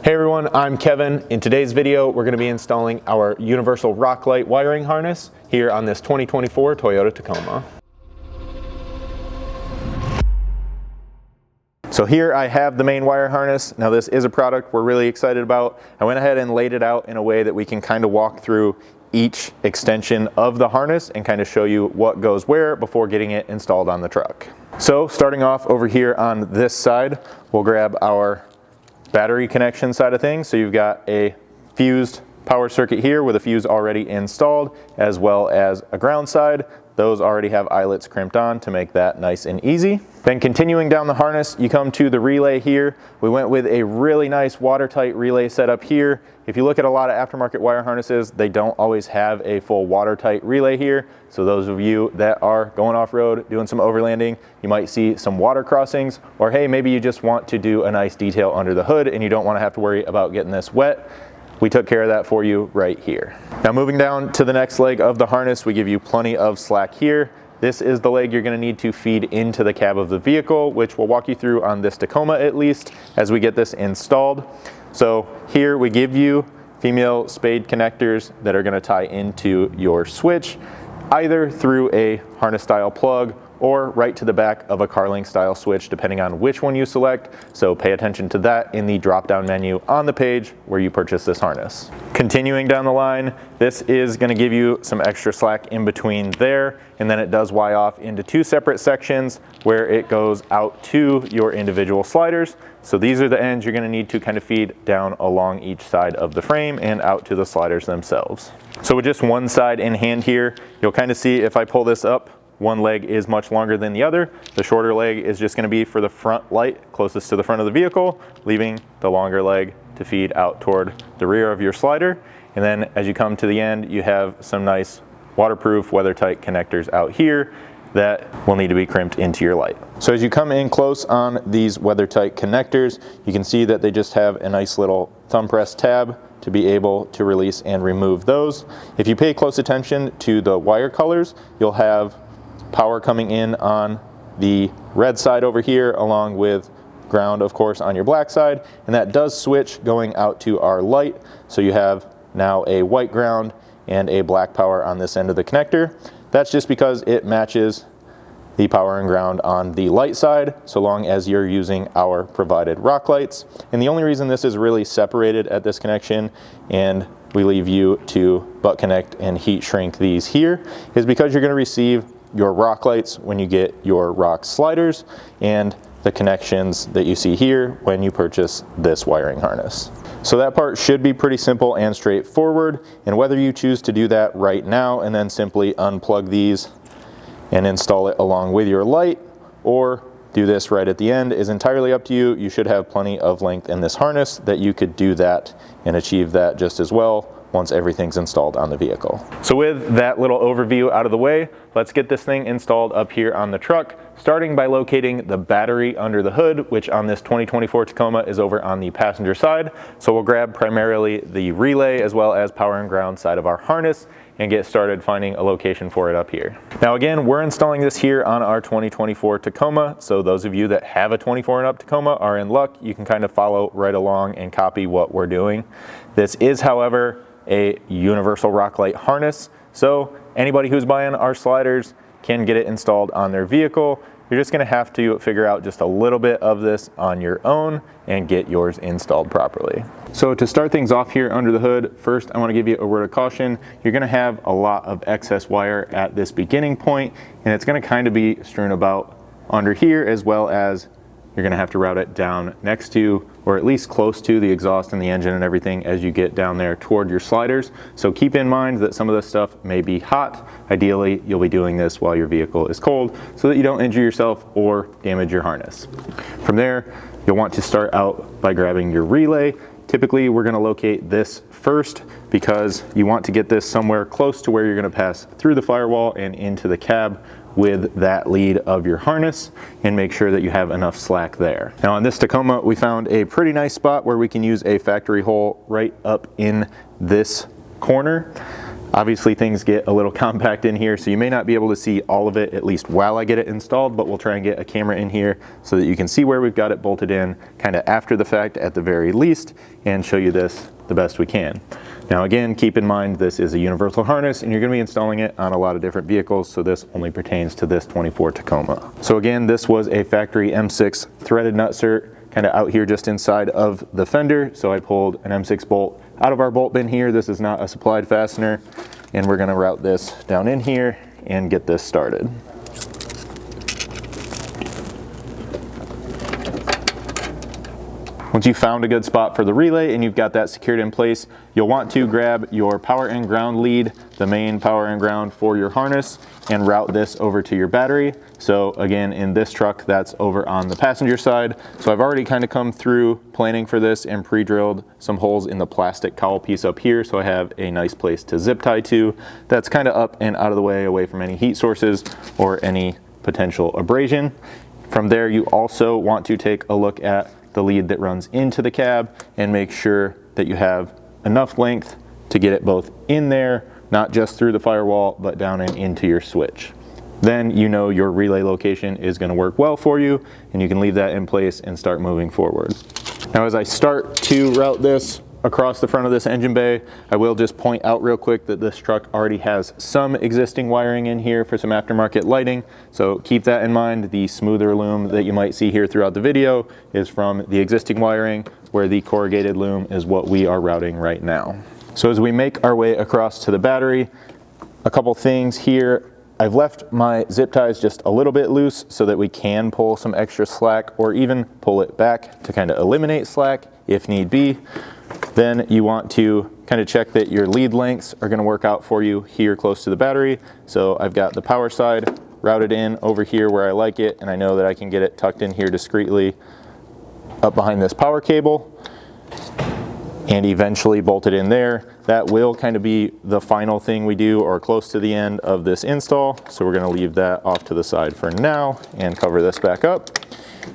Hey everyone, I'm Kevin. In today's video, we're going to be installing our universal rock light wiring harness here on this 2024 Toyota Tacoma. So here I have the main wire harness. Now this is a product we're really excited about. I went ahead and laid it out in a way that we can kind of walk through each extension of the harness and kind of show you what goes where before getting it installed on the truck. So starting off over here on this side, we'll grab our battery connection side of things. So you've got a fused power circuit here with a fuse already installed, as well as a ground side. Those already have eyelets crimped on to make that nice and easy. Then continuing down the harness, you come to the relay here. We went with a really nice watertight relay setup here. If you look at a lot of aftermarket wire harnesses, they don't always have a full watertight relay here. So those of you that are going off-road, doing some overlanding, you might see some water crossings, or hey, maybe you just want to do a nice detail under the hood and you don't want to have to worry about getting this wet. We took care of that for you right here. Now moving down to the next leg of the harness, we give you plenty of slack here. This is the leg you're going to need to feed into the cab of the vehicle, which we'll walk you through on this Tacoma at least as we get this installed. So here we give you female spade connectors that are going to tie into your switch, either through a harness style plug or right to the back of a Carlink style switch, depending on which one you select. So pay attention to that in the drop down menu on the page where you purchase this harness. Continuing down the line, this is gonna give you some extra slack in between there, and then it does Y off into two separate sections where it goes out to your individual sliders. So these are the ends you're gonna need to kind of feed down along each side of the frame and out to the sliders themselves. So with just one side in hand here, you'll kind of see if I pull this up, one leg is much longer than the other. The shorter leg is just going to be for the front light closest to the front of the vehicle, leaving the longer leg to feed out toward the rear of your slider. And then as you come to the end, you have some nice waterproof, weather-tight connectors out here that will need to be crimped into your light. So as you come in close on these weather-tight connectors, you can see that they just have a nice little thumb press tab to be able to release and remove those. If you pay close attention to the wire colors, you'll have power coming in on the red side over here, along with ground, of course, on your black side, and that does switch going out to our light. So you have now a white ground and a black power on this end of the connector. That's just because it matches the power and ground on the light side, so long as you're using our provided rock lights. And the only reason this is really separated at this connection, and we leave you to butt connect and heat shrink these here, is because you're going to receive your rock lights when you get your rock sliders and the connections that you see here when you purchase this wiring harness. So that part should be pretty simple and straightforward, and whether you choose to do that right now and then simply unplug these and install it along with your light, or do this right at the end, is entirely up to you. You should have plenty of length in this harness that you could do that and achieve that just as well once everything's installed on the vehicle. So with that little overview out of the way, let's get this thing installed up here on the truck, starting by locating the battery under the hood, which on this 2024 Tacoma is over on the passenger side. So we'll grab primarily the relay as well as power and ground side of our harness and get started finding a location for it up here. Now again, we're installing this here on our 2024 Tacoma, so those of you that have a 24 and up Tacoma are in luck. You can kind of follow right along and copy what we're doing. This is, however, a universal rock light harness, so anybody who's buying our sliders can get it installed on their vehicle. You're just going to have to figure out just a little bit of this on your own and get yours installed properly. So to start things off here under the hood, first I want to give you a word of caution. You're going to have a lot of excess wire at this beginning point, and it's going to kind of be strewn about under here, as well as you're going to have to route it down next to, or at least close to, the exhaust and the engine and everything as you get down there toward your sliders. So keep in mind that some of this stuff may be hot. Ideally, you'll be doing this while your vehicle is cold so that you don't injure yourself or damage your harness. From there, you'll want to start out by grabbing your relay. Typically, we're going to locate this first because you want to get this somewhere close to where you're going to pass through the firewall and into the cab with that lead of your harness, and make sure that you have enough slack there. Now on this Tacoma, we found a pretty nice spot where we can use a factory hole right up in this corner. Obviously things get a little compact in here, so you may not be able to see all of it, at least while I get it installed, but we'll try and get a camera in here so that you can see where we've got it bolted in kind of after the fact at the very least, and show you this the best we can. Now again, keep in mind this is a universal harness and you're going to be installing it on a lot of different vehicles, so this only pertains to this 24 Tacoma. So again, this was a factory M6 threaded nutsert kind of out here just inside of the fender, so I pulled an M6 bolt out of our bolt bin here. This is not a supplied fastener, and we're going to route this down in here and get this started. Once you've found a good spot for the relay and you've got that secured in place, you'll want to grab your power and ground lead, the main power and ground for your harness, and route this over to your battery. So again, in this truck, that's over on the passenger side. So I've already kind of come through planning for this and pre-drilled some holes in the plastic cowl piece up here, so I have a nice place to zip tie to. That's kind of up and out of the way, away from any heat sources or any potential abrasion. From there, you also want to take a look at the lead that runs into the cab and make sure that you have enough length to get it both in there, not just through the firewall, but down and into your switch. Then you know your relay location is going to work well for you, and you can leave that in place and start moving forward. Now as I start to route this across the front of this engine bay, I will just point out real quick that this truck already has some existing wiring in here for some aftermarket lighting, so keep that in mind. The smoother loom that you might see here throughout the video is from the existing wiring, where the corrugated loom is what we are routing right now. So as we make our way across to the battery, a couple things here. I've left my zip ties just a little bit loose so that we can pull some extra slack, or even pull it back to kind of eliminate slack if need be. Then you want to kind of check that your lead lengths are going to work out for you here close to the battery. So I've got the power side routed in over here where I like it, and I know that I can get it tucked in here discreetly up behind this power cable and eventually bolted in there. That will kind of be the final thing we do, or close to the end of this install. So we're going to leave that off to the side for now and cover this back up.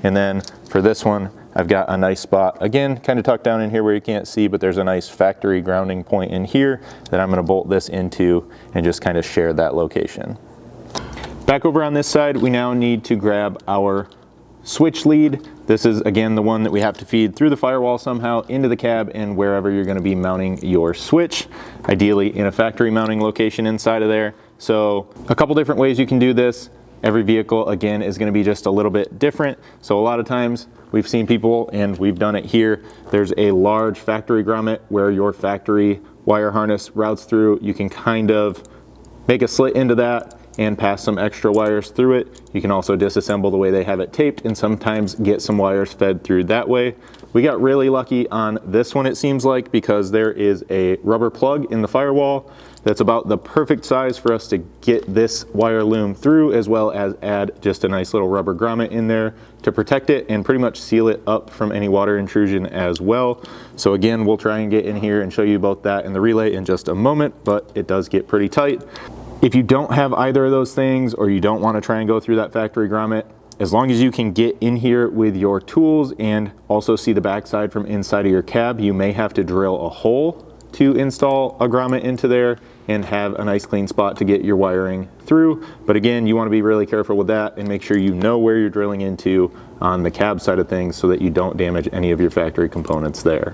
And then for this one, I've got a nice spot, again, kind of tucked down in here where you can't see, but there's a nice factory grounding point in here that I'm going to bolt this into and just kind of share that location. Back over on this side, we now need to grab our switch lead. This is again the one that we have to feed through the firewall somehow into the cab and wherever you're going to be mounting your switch, ideally in a factory mounting location inside of there. So a couple different ways you can do this. Every vehicle, again, is going to be just a little bit different. So a lot of times we've seen people, and we've done it here, there's a large factory grommet where your factory wire harness routes through. You can kind of make a slit into that and pass some extra wires through it. You can also disassemble the way they have it taped and sometimes get some wires fed through that way. We got really lucky on this one, it seems like, because there is a rubber plug in the firewall that's about the perfect size for us to get this wire loom through, as well as add just a nice little rubber grommet in there to protect it and pretty much seal it up from any water intrusion as well. So again, we'll try and get in here and show you both that and the relay in just a moment, but it does get pretty tight. If you don't have either of those things, or you don't want to try and go through that factory grommet, as long as you can get in here with your tools and also see the backside from inside of your cab, you may have to drill a hole to install a grommet into there and have a nice clean spot to get your wiring through. But again, you want to be really careful with that and make sure you know where you're drilling into on the cab side of things so that you don't damage any of your factory components there.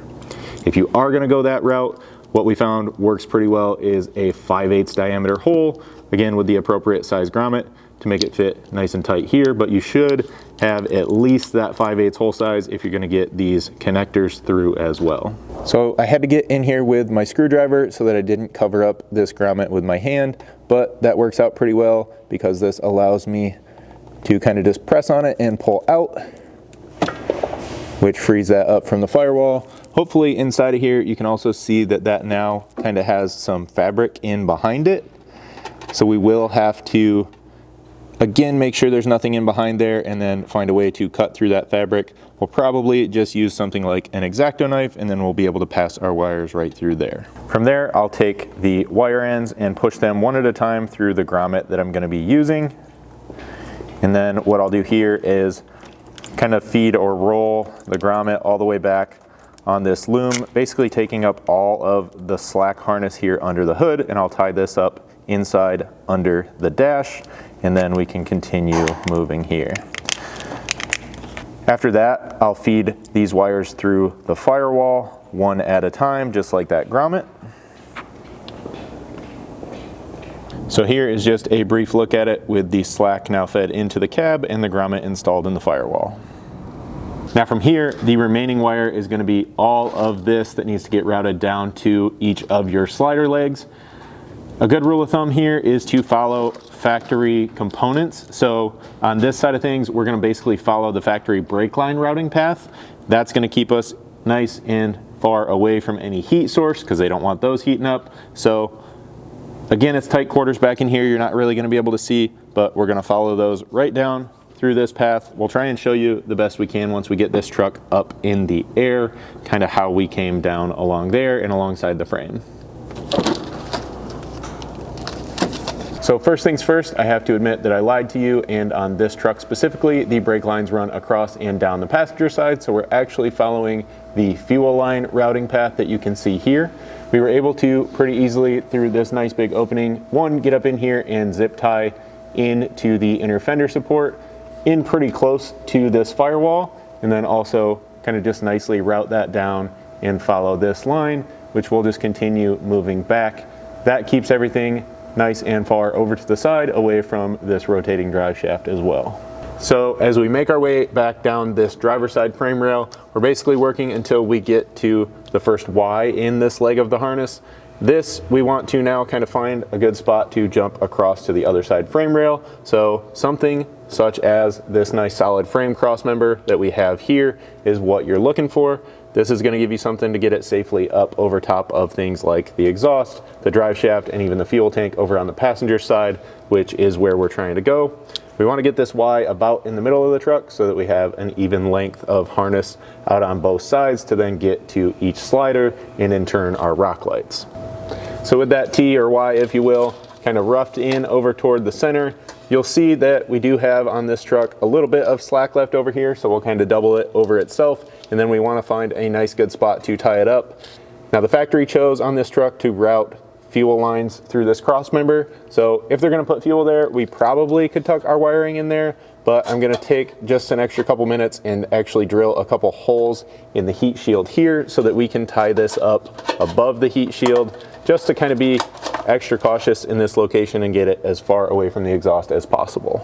If you are going to go that route, what we found works pretty well is a 5/8 diameter hole, again with the appropriate size grommet to make it fit nice and tight here, but you should have at least that 5/8 hole size if you're going to get these connectors through as well. So I had to get in here with my screwdriver so that I didn't cover up this grommet with my hand, but that works out pretty well because this allows me to kind of just press on it and pull out, which frees that up from the firewall. Hopefully inside of here you can also see that that now kind of has some fabric in behind it. So we will have to again make sure there's nothing in behind there and then find a way to cut through that fabric. We'll probably just use something like an X-Acto knife and then we'll be able to pass our wires right through there. From there I'll take the wire ends and push them one at a time through the grommet that I'm going to be using. And then what I'll do here is kind of feed or roll the grommet all the way back on this loom, basically taking up all of the slack harness here under the hood, and I'll tie this up inside under the dash, and then we can continue moving here. After that, I'll feed these wires through the firewall one at a time, just like that grommet. So here is just a brief look at it with the slack now fed into the cab and the grommet installed in the firewall. Now from here, the remaining wire is going to be all of this that needs to get routed down to each of your slider legs. A good rule of thumb here is to follow factory components. So on this side of things, we're going to basically follow the factory brake line routing path. That's going to keep us nice and far away from any heat source because they don't want those heating up. So again, it's tight quarters back in here. You're not really going to be able to see, but we're going to follow those right down through this path. We'll try and show you the best we can once we get this truck up in the air, kind of how we came down along there and alongside the frame. So first things first, I have to admit that I lied to you, and on this truck specifically, the brake lines run across and down the passenger side, so we're actually following the fuel line routing path that you can see here. We were able to pretty easily, through this nice big opening, one, get up in here and zip tie into the inner fender support in pretty close to this firewall, and then also kind of just nicely route that down and follow this line, which will just continue moving back. That keeps everything nice and far over to the side away from this rotating drive shaft as well. So as we make our way back down this driver's side frame rail, we're basically working until we get to the first Y in this leg of the harness. This, we want to now kind of find a good spot to jump across to the other side frame rail. So something such as this nice solid frame cross member that we have here is what you're looking for. This is going to give you something to get it safely up over top of things like the exhaust, the drive shaft, and even the fuel tank over on the passenger side, which is where we're trying to go. We want to get this Y about in the middle of the truck so that we have an even length of harness out on both sides to then get to each slider and in turn our rock lights. So with that T or Y, if you will, kind of roughed in over toward the center, you'll see that we do have on this truck a little bit of slack left over here, so we'll kind of double it over itself, and then we want to find a nice good spot to tie it up. Now the factory chose on this truck to route fuel lines through this cross member, so if they're going to put fuel there, we probably could tuck our wiring in there, but I'm going to take just an extra couple minutes and actually drill a couple holes in the heat shield here so that we can tie this up above the heat shield, just to kind of be extra cautious in this location and get it as far away from the exhaust as possible.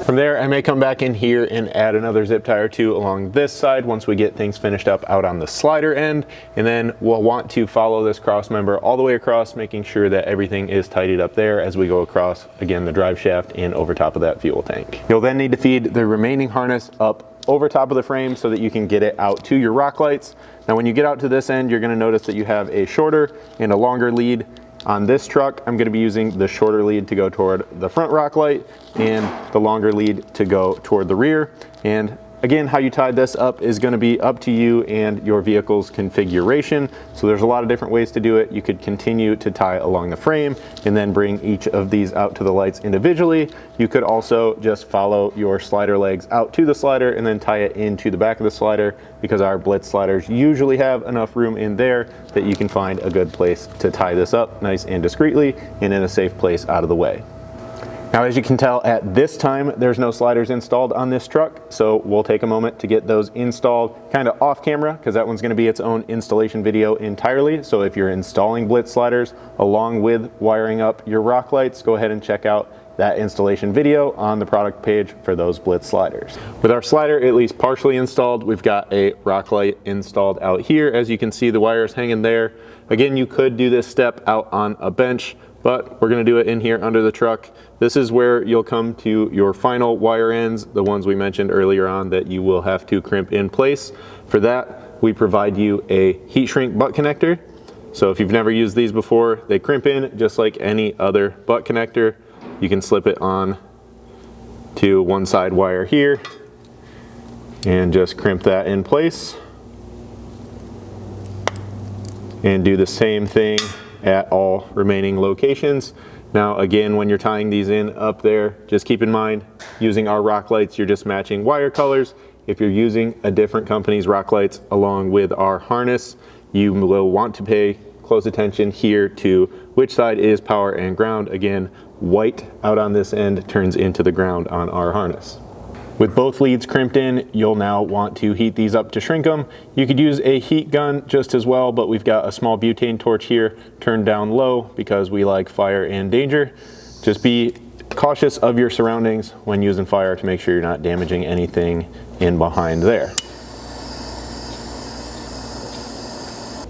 From there, I may come back in here and add another zip tie or two along this side once we get things finished up out on the slider end, and then we'll want to follow this cross member all the way across, making sure that everything is tidied up there as we go across, again, the drive shaft and over top of that fuel tank. You'll then need to feed the remaining harness up over top of the frame so that you can get it out to your rock lights. Now when you get out to this end, you're going to notice that you have a shorter and a longer lead. On this truck, I'm going to be using the shorter lead to go toward the front rock light and the longer lead to go toward the rear. And again, how you tie this up is going to be up to you and your vehicle's configuration. So there's a lot of different ways to do it. You could continue to tie along the frame and then bring each of these out to the lights individually. You could also just follow your slider legs out to the slider and then tie it into the back of the slider, because our Blitz sliders usually have enough room in there that you can find a good place to tie this up nice and discreetly and in a safe place out of the way. Now, as you can tell, at this time, there's no sliders installed on this truck, so we'll take a moment to get those installed kind of off camera, because that one's going to be its own installation video entirely. So if you're installing Blitz sliders along with wiring up your rock lights, go ahead and check out that installation video on the product page for those Blitz sliders. With our slider at least partially installed, we've got a rock light installed out here. As you can see, the wires hanging there. Again, you could do this step out on a bench, but we're going to do it in here under the truck. This is where you'll come to your final wire ends, the ones we mentioned earlier on that you will have to crimp in place. For that, we provide you a heat shrink butt connector. So if you've never used these before, they crimp in just like any other butt connector. You can slip it on to one side wire here and just crimp that in place. And do the same thing at all remaining locations. Now again, when you're tying these in up there, just keep in mind using our rock lights, you're just matching wire colors. If you're using a different company's rock lights along with our harness, you will want to pay close attention here to which side is power and ground. Again, white out on this end turns into the ground on our harness. With both leads crimped in, you'll now want to heat these up to shrink them. You could use a heat gun just as well, but we've got a small butane torch here turned down low because we like fire and danger. Just be cautious of your surroundings when using fire to make sure you're not damaging anything in behind there.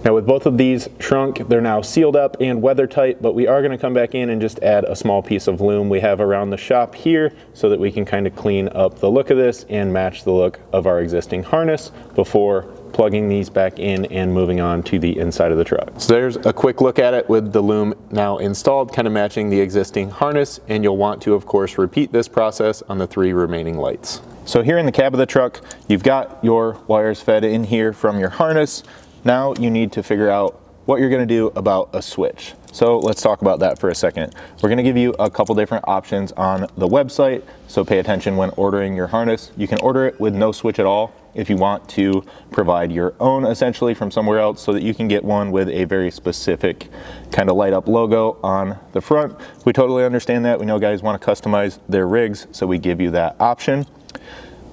Now with both of these shrunk, they're now sealed up and weather tight, but we are going to come back in and just add a small piece of loom we have around the shop here so that we can kind of clean up the look of this and match the look of our existing harness before plugging these back in and moving on to the inside of the truck. So there's a quick look at it with the loom now installed, kind of matching the existing harness, and you'll want to, of course, repeat this process on the 3 remaining lights. So here in the cab of the truck, you've got your wires fed in here from your harness. Now you need to figure out what you're going to do about a switch. So let's talk about that for a second. We're going to give you a couple different options on the website, so pay attention when ordering your harness. You can order it with no switch at all if you want to provide your own essentially from somewhere else, so that you can get one with a very specific kind of light up logo on the front. We totally understand that. We know guys want to customize their rigs, so we give you that option.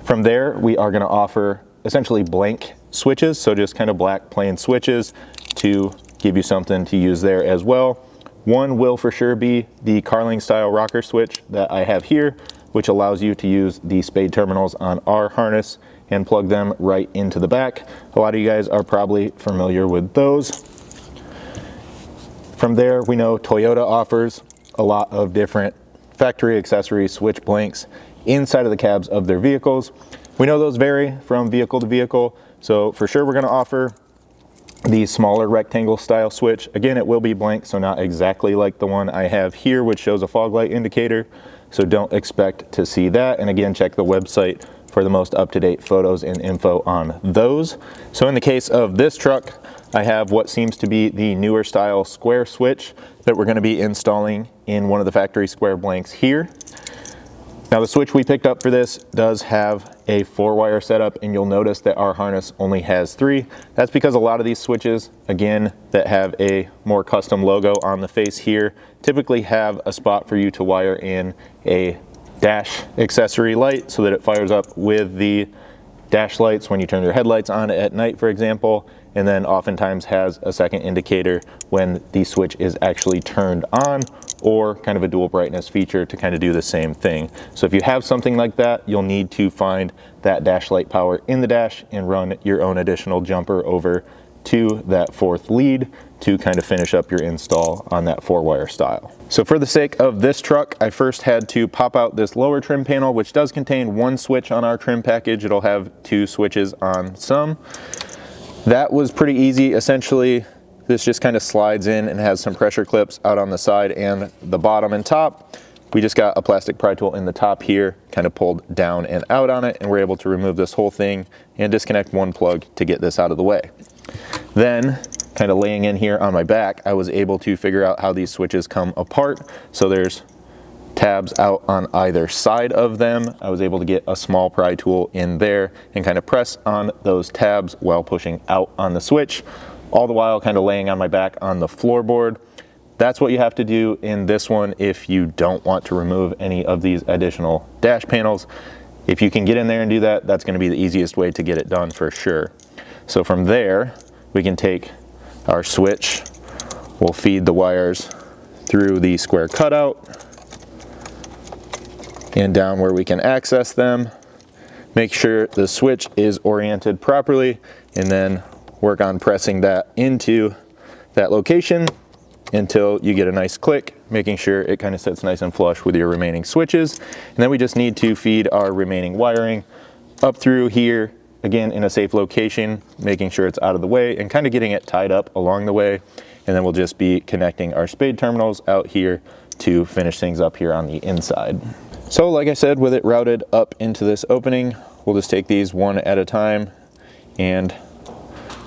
From there, we are going to offer essentially blank switches, so just kind of black plain switches to give you something to use there as well. One will for sure be the Carling style rocker switch that I have here, which allows you to use the spade terminals on our harness and plug them right into the back. A lot of you guys are probably familiar with those. From there, we know Toyota offers a lot of different factory accessory switch blanks inside of the cabs of their vehicles. We know those vary from vehicle to vehicle, so for sure we're going to offer the smaller rectangle style switch. Again, it will be blank, so not exactly like the one I have here, which shows a fog light indicator, so don't expect to see that. And again, check the website for the most up-to-date photos and info on those. So in the case of this truck, I have what seems to be the newer style square switch that we're going to be installing in one of the factory square blanks here. Now the switch we picked up for this does have a 4-wire setup, and you'll notice that our harness only has 3. That's because a lot of these switches, again, that have a more custom logo on the face here, typically have a spot for you to wire in a dash accessory light so that it fires up with the dash lights when you turn your headlights on at night, for example, and then oftentimes has a second indicator when the switch is actually turned on, or kind of a dual brightness feature to kind of do the same thing. So if you have something like that, you'll need to find that dash light power in the dash and run your own additional jumper over to that 4th lead to kind of finish up your install on that 4-wire style. So for the sake of this truck, I first had to pop out this lower trim panel, which does contain 1 switch on our trim package. It'll have 2 switches on some. That was pretty easy. Essentially, this just kind of slides in and has some pressure clips out on the side and the bottom and top. We just got a plastic pry tool in the top here, kind of pulled down and out on it, and we're able to remove this whole thing and disconnect 1 plug to get this out of the way. Then, kind of laying in here on my back, I was able to figure out how these switches come apart. So there's tabs out on either side of them. I was able to get a small pry tool in there and kind of press on those tabs while pushing out on the switch, all the while kind of laying on my back on the floorboard. That's what you have to do in this one if you don't want to remove any of these additional dash panels. If you can get in there and do that, that's going to be the easiest way to get it done for sure. So from there, we can take our switch, we'll feed the wires through the square cutout and down where we can access them. Make sure the switch is oriented properly, and then work on pressing that into that location until you get a nice click, making sure it kind of sits nice and flush with your remaining switches. And then we just need to feed our remaining wiring up through here, again in a safe location, making sure it's out of the way and kind of getting it tied up along the way. And then we'll just be connecting our spade terminals out here to finish things up here on the inside. So like I said, with it routed up into this opening, we'll just take these one at a time and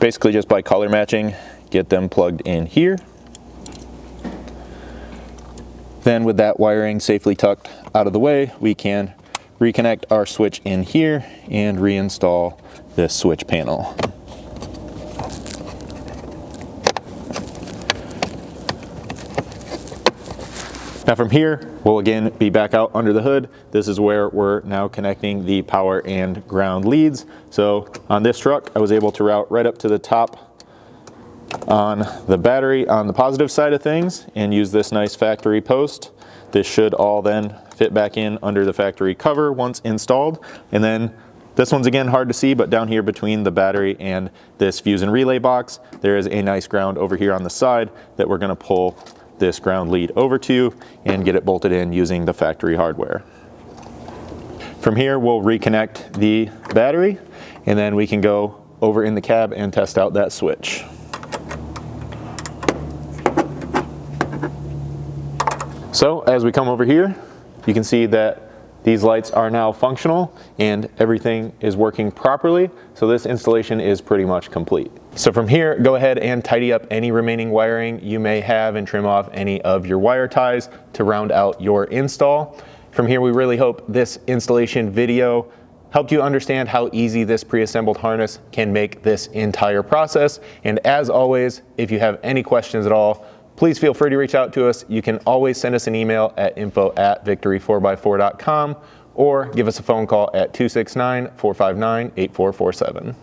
basically just by color matching, get them plugged in here. Then with that wiring safely tucked out of the way, we can reconnect our switch in here and reinstall this switch panel. Now from here, we'll again be back out under the hood. This is where we're now connecting the power and ground leads. So on this truck, I was able to route right up to the top on the battery on the positive side of things and use this nice factory post. This should all then fit back in under the factory cover once installed. And then this one's again hard to see, but down here between the battery and this fuse and relay box, there is a nice ground over here on the side that we're gonna pull this ground lead over to and get it bolted in using the factory hardware. From here, we'll reconnect the battery and then we can go over in the cab and test out that switch. So as we come over here, you can see that these lights are now functional and everything is working properly. So this installation is pretty much complete. So from here, go ahead and tidy up any remaining wiring you may have and trim off any of your wire ties to round out your install. From here, we really hope this installation video helped you understand how easy this pre-assembled harness can make this entire process. And as always, if you have any questions at all, please feel free to reach out to us. You can always send us an email at info@victory4x4.com or give us a phone call at 269-459-8447.